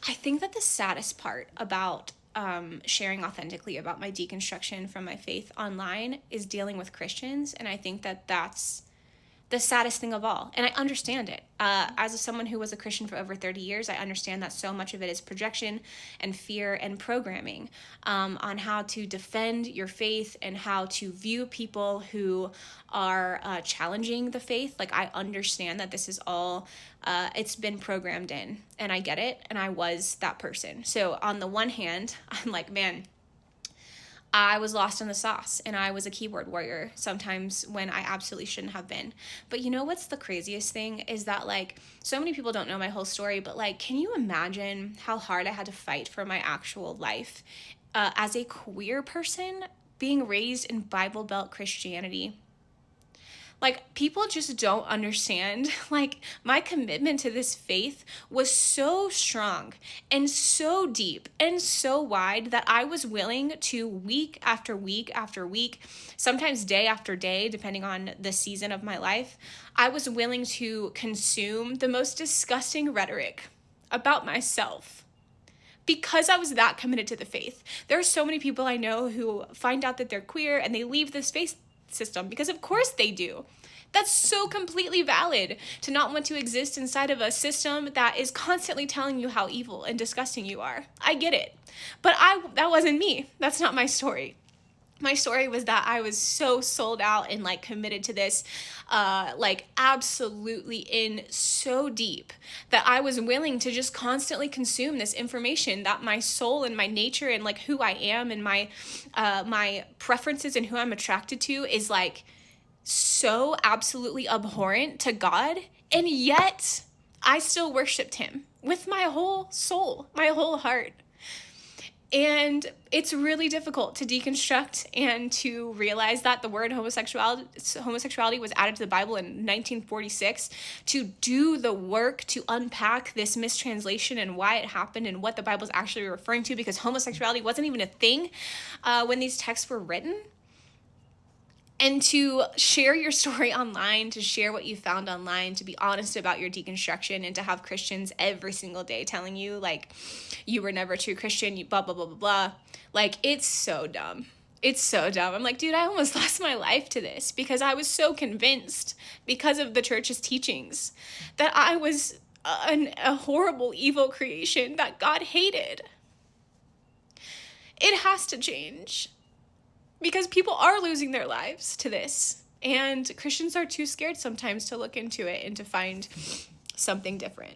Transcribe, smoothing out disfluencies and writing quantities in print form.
I think that the saddest part about sharing authentically about my deconstruction from my faith online is dealing with Christians. And I think that that's the saddest thing of all. And I understand it. As someone who was a Christian for over 30 years, I understand that so much of it is projection and fear and programming on how to defend your faith and how to view people who are challenging the faith. Like, I understand that this is all, it's been programmed in, and I get it. And I was that person. So on the one hand, I'm like, man, I was lost in the sauce and I was a keyboard warrior sometimes when I absolutely shouldn't have been. But you know what's the craziest thing is that, like, so many people don't know my whole story, but like, can you imagine how hard I had to fight for my actual life as a queer person being raised in Bible Belt Christianity? Like, people just don't understand. Like, my commitment to this faith was so strong and so deep and so wide that I was willing to, week after week after week, sometimes day after day, depending on the season of my life, I was willing to consume the most disgusting rhetoric about myself because I was that committed to the faith. There are so many people I know who find out that they're queer and they leave this faith system because of course they do. That's so completely valid to not want to exist inside of a system that is constantly telling you how evil and disgusting you are. I get it. But that wasn't me. That's not my story. My story was that I was so sold out and like committed to this, like absolutely in so deep that I was willing to just constantly consume this information that my soul and my nature and like who I am and my preferences and who I'm attracted to is like so absolutely abhorrent to God. And yet I still worshiped him with my whole soul, my whole heart. And it's really difficult to deconstruct and to realize that the word homosexuality was added to the Bible in 1946 to do the work to unpack this mistranslation and why it happened and what the Bible is actually referring to, because homosexuality wasn't even a thing when these texts were written. And to share your story online, to share what you found online, to be honest about your deconstruction, and to have Christians every single day telling you, like, you were never a true Christian, you blah, blah, blah, blah, blah. Like, it's so dumb. It's so dumb. I'm like, dude, I almost lost my life to this because I was so convinced because of the church's teachings that I was a horrible, evil creation that God hated. It has to change. Because people are losing their lives to this. And Christians are too scared sometimes to look into it and to find something different.